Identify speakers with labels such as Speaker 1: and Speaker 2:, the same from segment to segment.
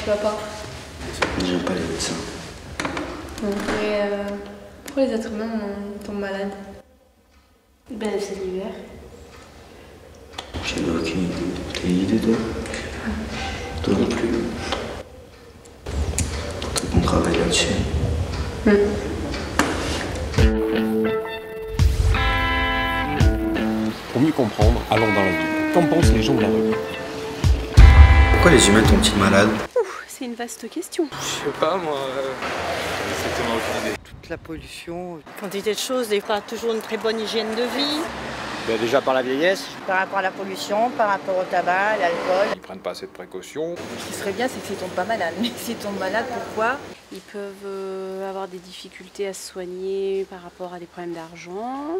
Speaker 1: vas pas?
Speaker 2: J'aime pas les médecins.
Speaker 1: Et pourquoi les êtres humains tombent malades?
Speaker 3: Ben c'est l'hiver.
Speaker 2: J'en ai aucune idée. T'as une idée, toi? Toi non plus. Faut qu'on travaille là-dessus.
Speaker 4: Pour mieux comprendre, allons dans la ville. Qu'en pensent les gens de la rue?
Speaker 2: Pourquoi les humains tombent-ils malades?
Speaker 3: C'est une vaste question.
Speaker 5: Je sais pas moi, exactement aucune idée.
Speaker 6: Toute la pollution.
Speaker 7: Quantité de choses, pas toujours une très bonne hygiène de vie.
Speaker 5: Ben déjà par la vieillesse.
Speaker 7: Par rapport à la pollution, par rapport au tabac, à l'alcool.
Speaker 5: Ils prennent pas assez de précautions.
Speaker 8: Ce qui serait bien, c'est qu'ils tombent pas malades. Mais s'ils tombent malades, pourquoi?
Speaker 3: Ils peuvent avoir des difficultés à se soigner par rapport à des problèmes d'argent.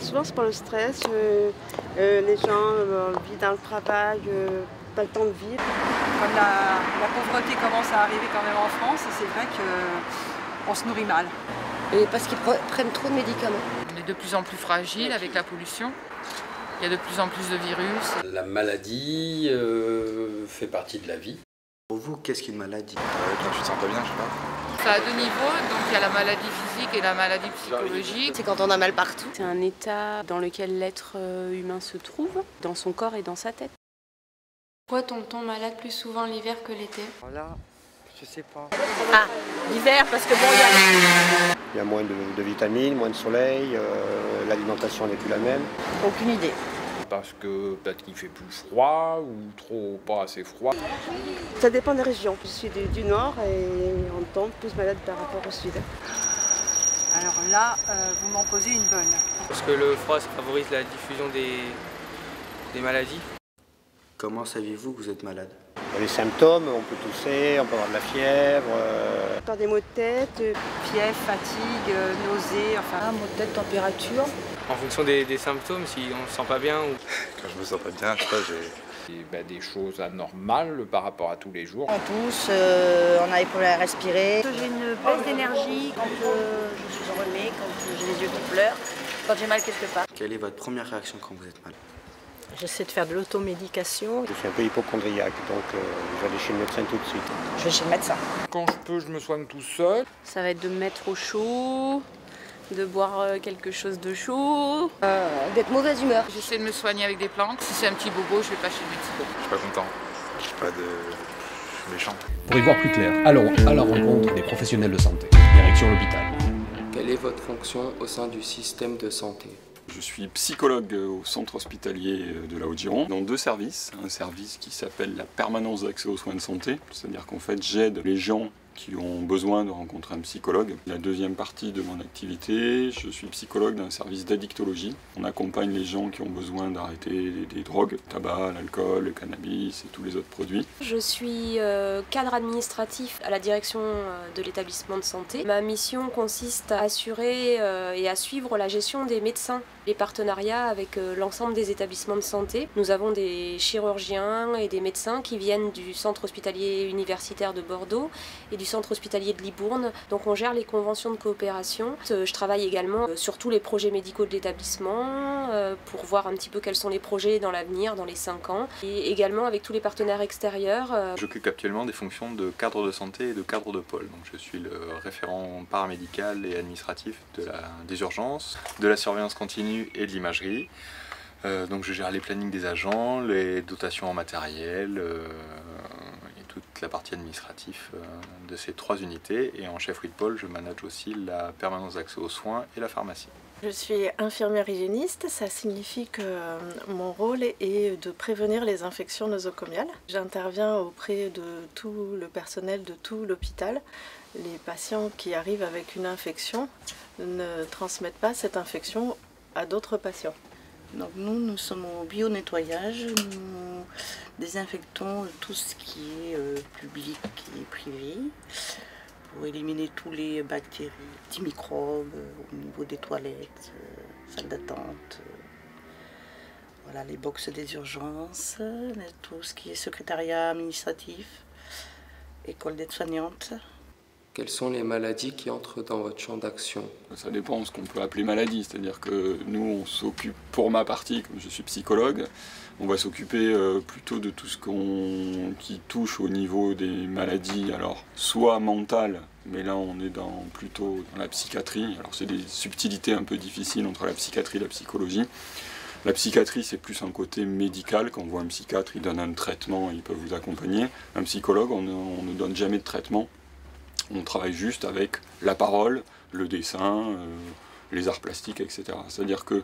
Speaker 9: Souvent c'est pour le stress, les gens vivent dans le travail, pas le temps de vivre.
Speaker 8: Comme la pauvreté commence à arriver quand même en France, c'est vrai qu'on se nourrit mal.
Speaker 9: Et parce qu'ils prennent trop de médicaments.
Speaker 10: On est de plus en plus fragile avec la pollution. Il y a de plus en plus de virus.
Speaker 11: La maladie fait partie de la vie.
Speaker 2: Pour vous, qu'est-ce qu'une maladie?
Speaker 5: Quand tu te sens pas bien, je sais pas.
Speaker 10: Ça a deux niveaux, donc il y a la maladie physique et la maladie psychologique.
Speaker 9: C'est quand on a mal partout.
Speaker 3: C'est un état dans lequel l'être humain se trouve, dans son corps et dans sa tête.
Speaker 1: Pourquoi tombe-t-on malade plus souvent l'hiver que l'été?
Speaker 6: Voilà, je sais pas.
Speaker 7: Ah, l'hiver, parce que bon,
Speaker 4: Il y a moins de vitamines, moins de soleil, l'alimentation n'est plus la même.
Speaker 7: aucune idée.
Speaker 5: Parce que peut-être qu'il fait plus froid ou trop pas assez froid.
Speaker 9: Ça dépend des régions. Je suis du nord et on tombe plus malade par rapport au sud.
Speaker 8: Alors là, vous m'en posez une bonne.
Speaker 12: Parce que le froid, ça favorise la diffusion des maladies.
Speaker 2: Comment saviez-vous que vous êtes malade?
Speaker 4: Les symptômes, on peut tousser, on peut avoir de la fièvre.
Speaker 9: Par des maux de tête.
Speaker 8: Fièvre, fatigue, nausées, enfin... maux de tête, température.
Speaker 12: En fonction des symptômes, si on ne se sent pas bien ou...
Speaker 5: Quand je me sens pas bien, je sais pas, j'ai des choses anormales par rapport à tous les jours.
Speaker 7: On tousse, on a les problèmes à respirer.
Speaker 8: J'ai une baisse d'énergie quand je suis enrhumée, quand j'ai les yeux qui pleurent, quand j'ai mal quelque part.
Speaker 2: Quelle est votre première réaction quand vous êtes malade?
Speaker 7: J'essaie de faire de l'automédication.
Speaker 4: Je suis un peu hypochondriaque, donc je vais aller chez le médecin tout de suite.
Speaker 7: Je vais chez le médecin.
Speaker 5: Quand je peux, je me soigne tout seul.
Speaker 3: Ça va être de me mettre au chaud, de boire quelque chose de chaud.
Speaker 9: D'être mauvaise humeur.
Speaker 10: J'essaie de me soigner avec des plantes. Si c'est un petit bobo, je vais pas chez le médecin.
Speaker 5: Je suis pas content. Je suis pas de... Je suis méchant.
Speaker 4: Pour y voir plus clair, allons à la rencontre des professionnels de santé. Direction l'hôpital.
Speaker 11: Quelle est votre fonction au sein du système de santé?
Speaker 13: Je suis psychologue au centre hospitalier de la Haute-Gironde, dans deux services. Un service qui s'appelle la permanence d'accès aux soins de santé, c'est-à-dire qu'en fait j'aide les gens qui ont besoin de rencontrer un psychologue. La deuxième partie de mon activité, je suis psychologue d'un service d'addictologie. On accompagne les gens qui ont besoin d'arrêter des drogues, le tabac, l'alcool, le cannabis et tous les autres produits.
Speaker 3: Je suis cadre administratif à la direction de l'établissement de santé. Ma mission consiste à assurer et à suivre la gestion des médecins, les partenariats avec l'ensemble des établissements de santé. Nous avons des chirurgiens et des médecins qui viennent du centre hospitalier universitaire de Bordeaux et du centre hospitalier de Libourne. Donc on gère les conventions de coopération. Je travaille également sur tous les projets médicaux de l'établissement pour voir un petit peu quels sont les projets dans l'avenir, dans les 5 ans. Et également avec tous les partenaires extérieurs.
Speaker 14: J'occupe actuellement des fonctions de cadre de santé et de cadre de pôle. Donc je suis le référent paramédical et administratif des urgences, de la surveillance continue et de l'imagerie. Donc je gère les plannings des agents, les dotations en matériel, toute la partie administrative de ces 3 unités, et en chefferie de pôle je manage aussi la permanence d'accès aux soins et la pharmacie.
Speaker 9: Je suis infirmière hygiéniste, ça signifie que mon rôle est de prévenir les infections nosocomiales. J'interviens auprès de tout le personnel de tout l'hôpital. Les patients qui arrivent avec une infection ne transmettent pas cette infection à d'autres patients.
Speaker 15: Donc nous sommes au bio-nettoyage, nous désinfectons tout ce qui est public et privé pour éliminer tous les bactéries, petits microbes au niveau des toilettes, salles d'attente, voilà, les boxes des urgences, tout ce qui est secrétariat administratif, école d'aide-soignante.
Speaker 11: Quelles sont les maladies qui entrent dans votre champ d'action?
Speaker 13: Ça dépend de ce qu'on peut appeler maladie, c'est-à-dire que nous on s'occupe, pour ma partie, comme je suis psychologue, on va s'occuper plutôt de tout ce qui touche au niveau des maladies, alors soit mentales, mais là on est plutôt dans la psychiatrie, alors c'est des subtilités un peu difficiles entre la psychiatrie et la psychologie. La psychiatrie, c'est plus un côté médical. Quand on voit un psychiatre, il donne un traitement, il peut vous accompagner. Un psychologue, on ne donne jamais de traitement. On travaille juste avec la parole, le dessin, les arts plastiques, etc. C'est-à-dire que,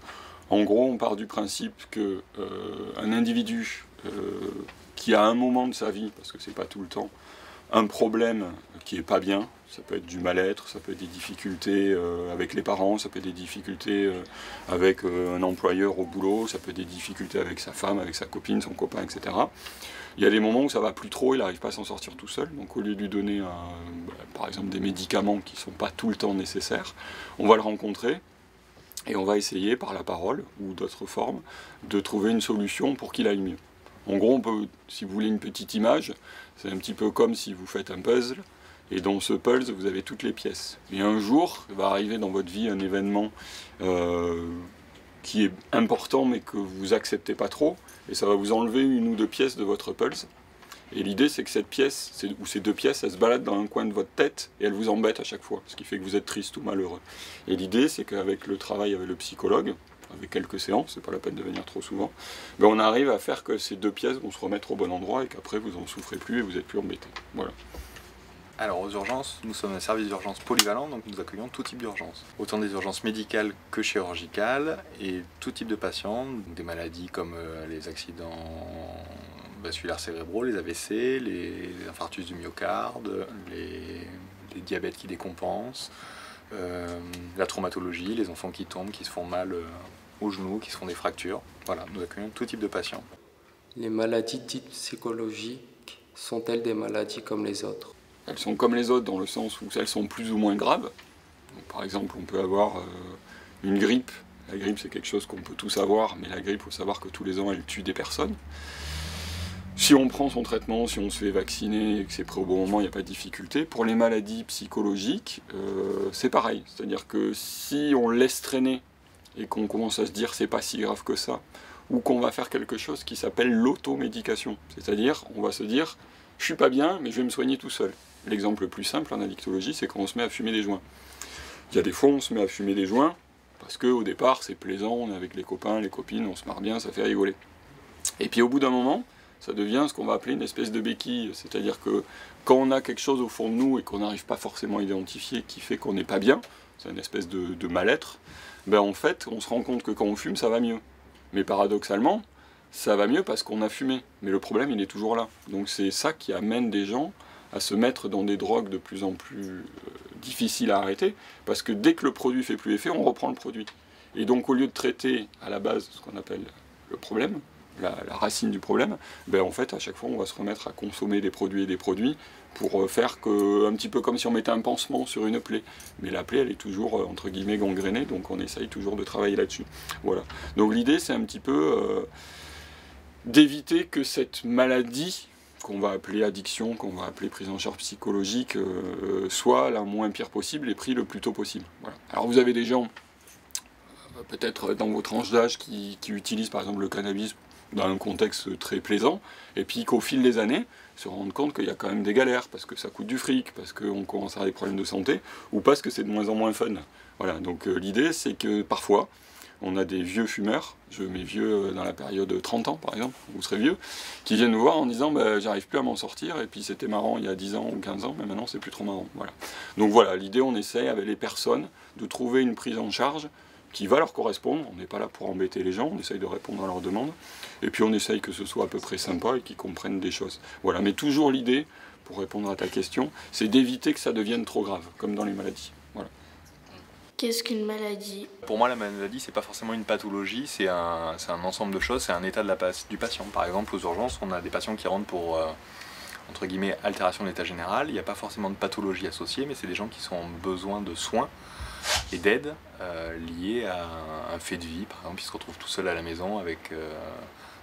Speaker 13: en gros, on part du principe qu'un individu qui a un moment de sa vie, parce que c'est pas tout le temps, un problème qui est pas bien, ça peut être du mal-être, ça peut être des difficultés avec les parents, ça peut être des difficultés avec un employeur au boulot, ça peut être des difficultés avec sa femme, avec sa copine, son copain, etc. Il y a des moments où ça va plus trop, il n'arrive pas à s'en sortir tout seul, donc au lieu de lui donner par exemple des médicaments qui ne sont pas tout le temps nécessaires, on va le rencontrer et on va essayer par la parole ou d'autres formes de trouver une solution pour qu'il aille mieux. En gros, on peut, si vous voulez une petite image, c'est un petit peu comme si vous faites un puzzle, et dans ce puzzle, vous avez toutes les pièces. Et un jour, va arriver dans votre vie un événement qui est important, mais que vous acceptez pas trop, et ça va vous enlever une ou deux pièces de votre puzzle. Et l'idée, c'est que cette pièce, ou ces deux pièces, elles se baladent dans un coin de votre tête, et elles vous embêtent à chaque fois, ce qui fait que vous êtes triste ou malheureux. Et l'idée, c'est qu'avec le travail avec le psychologue, avec quelques séances, c'est pas la peine de venir trop souvent, ben on arrive à faire que ces deux pièces vont se remettre au bon endroit et qu'après vous n'en souffrez plus et vous n'êtes plus embêté. Voilà.
Speaker 14: Alors aux urgences, nous sommes un service d'urgence polyvalent, donc nous accueillons tout type d'urgence. Autant des urgences médicales que chirurgicales et tout type de patients, des maladies comme les accidents vasculaires cérébraux, les AVC, les infarctus du myocarde, les diabètes qui décompensent, la traumatologie, les enfants qui tombent, qui se font mal aux genoux, qui se font des fractures. Voilà, nous accueillons tout type de patients.
Speaker 11: Les maladies dites psychologiques sont-elles des maladies comme les autres?
Speaker 13: Elles sont comme les autres dans le sens où elles sont plus ou moins graves. Donc, par exemple, on peut avoir une grippe. La grippe, c'est quelque chose qu'on peut tous avoir, mais la grippe, il faut savoir que tous les ans, elle tue des personnes. Si on prend son traitement, si on se fait vacciner et que c'est prêt au bon moment, il n'y a pas de difficulté. Pour les maladies psychologiques, c'est pareil. C'est-à-dire que si on laisse traîner et qu'on commence à se dire c'est pas si grave que ça, ou qu'on va faire quelque chose qui s'appelle l'automédication. C'est-à-dire, on va se dire, je suis pas bien, mais je vais me soigner tout seul. L'exemple le plus simple en addictologie, c'est quand on se met à fumer des joints. Il y a des fois, on se met à fumer des joints, parce qu'au départ, c'est plaisant, on est avec les copains, les copines, on se marre bien, ça fait rigoler. Et puis au bout d'un moment, ça devient ce qu'on va appeler une espèce de béquille. C'est-à-dire que quand on a quelque chose au fond de nous et qu'on n'arrive pas forcément à identifier qui fait qu'on n'est pas bien, c'est une espèce de mal-être, ben en fait, on se rend compte que quand on fume, ça va mieux. Mais paradoxalement, ça va mieux parce qu'on a fumé. Mais le problème, il est toujours là. Donc c'est ça qui amène des gens à se mettre dans des drogues de plus en plus difficiles à arrêter, parce que dès que le produit fait plus effet, on reprend le produit. Et donc au lieu de traiter à la base ce qu'on appelle le problème, la racine du problème, ben en fait à chaque fois on va se remettre à consommer des produits pour faire un petit peu comme si on mettait un pansement sur une plaie. Mais la plaie elle est toujours entre guillemets gangrénée, donc on essaye toujours de travailler là-dessus. Voilà. Donc l'idée c'est un petit peu d'éviter que cette maladie qu'on va appeler addiction, qu'on va appeler prise en charge psychologique, soit la moins pire possible et pris le plus tôt possible. Voilà. Alors vous avez des gens, peut-être dans vos tranches d'âge, qui utilisent par exemple le cannabis dans un contexte très plaisant, et puis qu'au fil des années, se rendent compte qu'il y a quand même des galères, parce que ça coûte du fric, parce qu'on commence à avoir des problèmes de santé, ou parce que c'est de moins en moins fun. Voilà, donc l'idée c'est que parfois, on a des vieux fumeurs, je mets vieux dans la période de 30 ans par exemple, vous serez vieux, qui viennent nous voir en disant bah, j'arrive plus à m'en sortir, et puis c'était marrant il y a 10 ans ou 15 ans, mais maintenant c'est plus trop marrant. Voilà. Donc voilà, l'idée on essaye avec les personnes de trouver une prise en charge qui va leur correspondre. On n'est pas là pour embêter les gens, on essaye de répondre à leurs demandes, et puis on essaye que ce soit à peu près sympa et qu'ils comprennent des choses. Voilà, mais toujours l'idée, pour répondre à ta question, c'est d'éviter que ça devienne trop grave, comme dans les maladies. Voilà.
Speaker 16: Qu'est-ce qu'une maladie?
Speaker 14: Pour moi, la maladie, c'est pas forcément une pathologie, c'est un ensemble de choses, c'est un état du patient. Par exemple, aux urgences, on a des patients qui rentrent pour, entre guillemets, altération de l'état général. Il n'y a pas forcément de pathologie associée, mais c'est des gens qui sont en besoin de soins. et d'aide liées à un fait de vie. Par exemple, ils se retrouvent tout seuls à la maison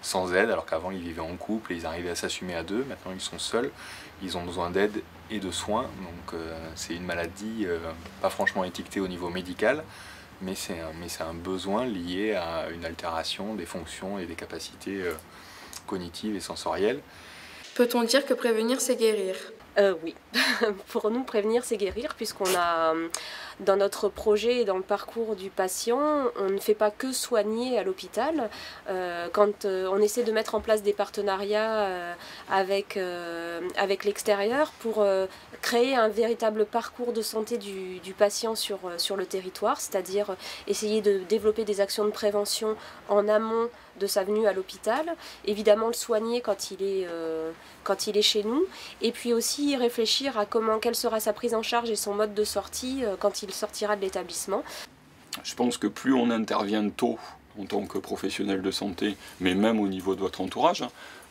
Speaker 14: sans aide, alors qu'avant ils vivaient en couple et ils arrivaient à s'assumer à deux. Maintenant ils sont seuls, ils ont besoin d'aide et de soins. Donc c'est une maladie pas franchement étiquetée au niveau médical, mais c'est un besoin lié à une altération des fonctions et des capacités cognitives et sensorielles.
Speaker 16: Peut-on dire que prévenir, c'est guérir ?
Speaker 3: Oui, pour nous, prévenir, c'est guérir, puisqu'on a, dans notre projet et dans le parcours du patient, on ne fait pas que soigner à l'hôpital. Quand on essaie de mettre en place des partenariats avec l'extérieur pour créer un véritable parcours de santé du patient sur le territoire, c'est-à-dire essayer de développer des actions de prévention en amont de sa venue à l'hôpital, évidemment le soigner quand il est chez nous, et puis aussi réfléchir à quelle sera sa prise en charge et son mode de sortie quand il sortira de l'établissement.
Speaker 13: Je pense que plus on intervient tôt en tant que professionnel de santé, mais même au niveau de votre entourage,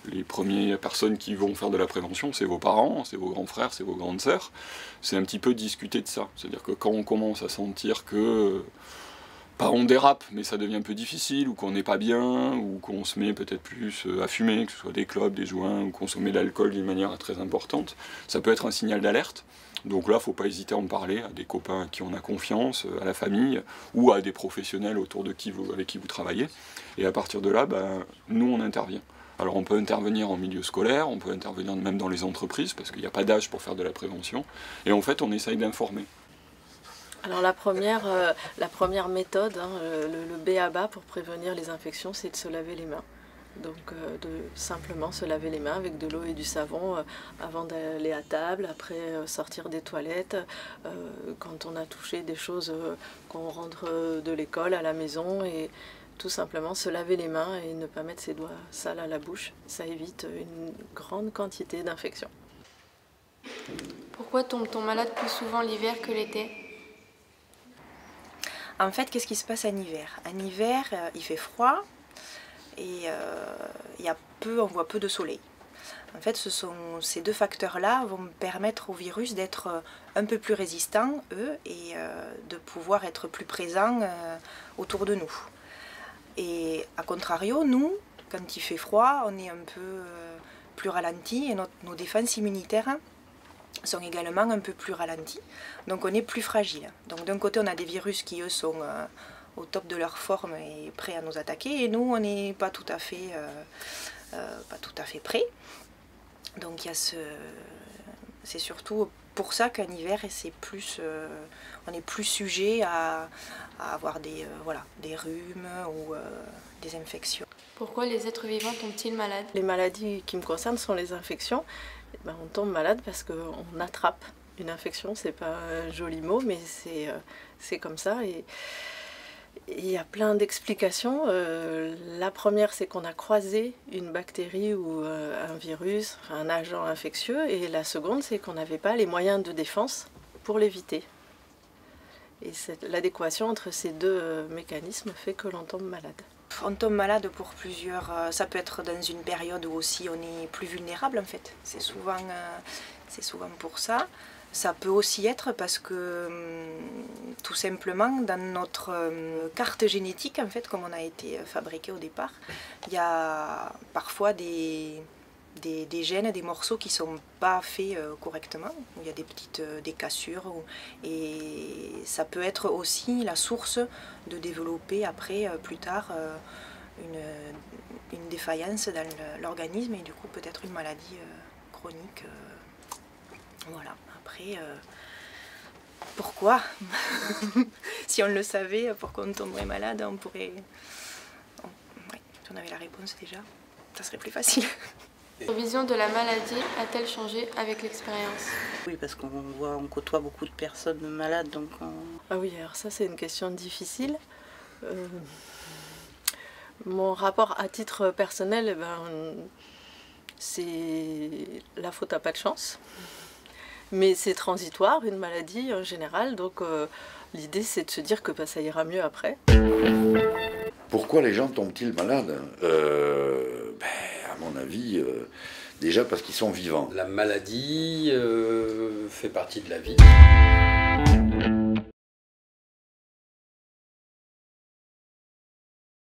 Speaker 13: les premières personnes qui vont faire de la prévention, c'est vos parents, c'est vos grands frères, c'est vos grandes sœurs. C'est un petit peu discuter de ça. C'est-à-dire que quand on commence à sentir que pas on dérape, mais ça devient un peu difficile, ou qu'on n'est pas bien, ou qu'on se met peut-être plus à fumer, que ce soit des clopes, des joints, ou consommer de l'alcool d'une manière très importante, ça peut être un signal d'alerte. Donc là, il ne faut pas hésiter à en parler à des copains à qui on a confiance, à la famille, ou à des professionnels autour avec qui vous travaillez. Et à partir de là, nous, on intervient. Alors on peut intervenir en milieu scolaire, on peut intervenir même dans les entreprises, parce qu'il n'y a pas d'âge pour faire de la prévention. Et en fait, on essaye d'informer.
Speaker 9: Alors la première méthode, le b.a.-ba pour prévenir les infections, c'est de se laver les mains. Donc de simplement se laver les mains avec de l'eau et du savon avant d'aller à table, après sortir des toilettes, quand on a touché des choses qu'on rentre de l'école à la maison, et tout simplement se laver les mains et ne pas mettre ses doigts sales à la bouche. Ça évite une grande quantité d'infections.
Speaker 16: Pourquoi tombe-t-on malade plus souvent l'hiver que l'été ?
Speaker 17: En fait, qu'est-ce qui se passe en hiver? En hiver, il fait froid et on voit peu de soleil. En fait, ces deux facteurs-là vont permettre au virus d'être un peu plus résistants, eux, et de pouvoir être plus présents autour de nous. Et à contrario, nous, quand il fait froid, on est un peu plus ralenti et nos défenses immunitaires sont également un peu plus ralentis, donc on est plus fragile. Donc d'un côté on a des virus qui eux sont au top de leur forme et prêts à nous attaquer, et nous on n'est pas tout à fait prêts. Donc c'est surtout pour ça qu'en hiver on est plus sujet à avoir des rhumes ou des infections.
Speaker 16: Pourquoi les êtres vivants tombent-ils malades?
Speaker 9: Les maladies qui me concernent sont les infections. On tombe malade parce qu'on attrape une infection. C'est pas un joli mot, mais c'est comme ça. Et il y a plein d'explications. La première, c'est qu'on a croisé une bactérie ou un virus, un agent infectieux. Et la seconde, c'est qu'on n'avait pas les moyens de défense pour l'éviter. Et l'adéquation entre ces deux mécanismes fait que l'on tombe malade.
Speaker 17: On tombe malade pour plusieurs... ça peut être dans une période où aussi on est plus vulnérable en fait. C'est souvent pour ça. Ça peut aussi être parce que tout simplement dans notre carte génétique, en fait, comme on a été fabriqué au départ, il y a parfois des gènes, des morceaux qui ne sont pas faits correctement, où il y a des cassures, et ça peut être aussi la source de développer après, plus tard, une défaillance dans l'organisme, et du coup peut-être une maladie chronique. Voilà. Après, pourquoi? Si on le savait, pourquoi on tomberait malade, on pourrait... Ouais, si on avait la réponse déjà, ça serait plus facile.
Speaker 16: Votre vision de la maladie a-t-elle changé avec l'expérience?
Speaker 15: Oui, parce qu'on côtoie beaucoup de personnes malades, donc...
Speaker 9: Ah oui, alors ça c'est une question difficile. Mon rapport à titre personnel, c'est la faute à pas de chance. Mais c'est transitoire, une maladie en général, donc l'idée c'est de se dire que ça ira mieux après.
Speaker 2: Pourquoi les gens tombent-ils malades? À mon avis, déjà parce qu'ils sont vivants.
Speaker 18: La maladie fait partie de la vie.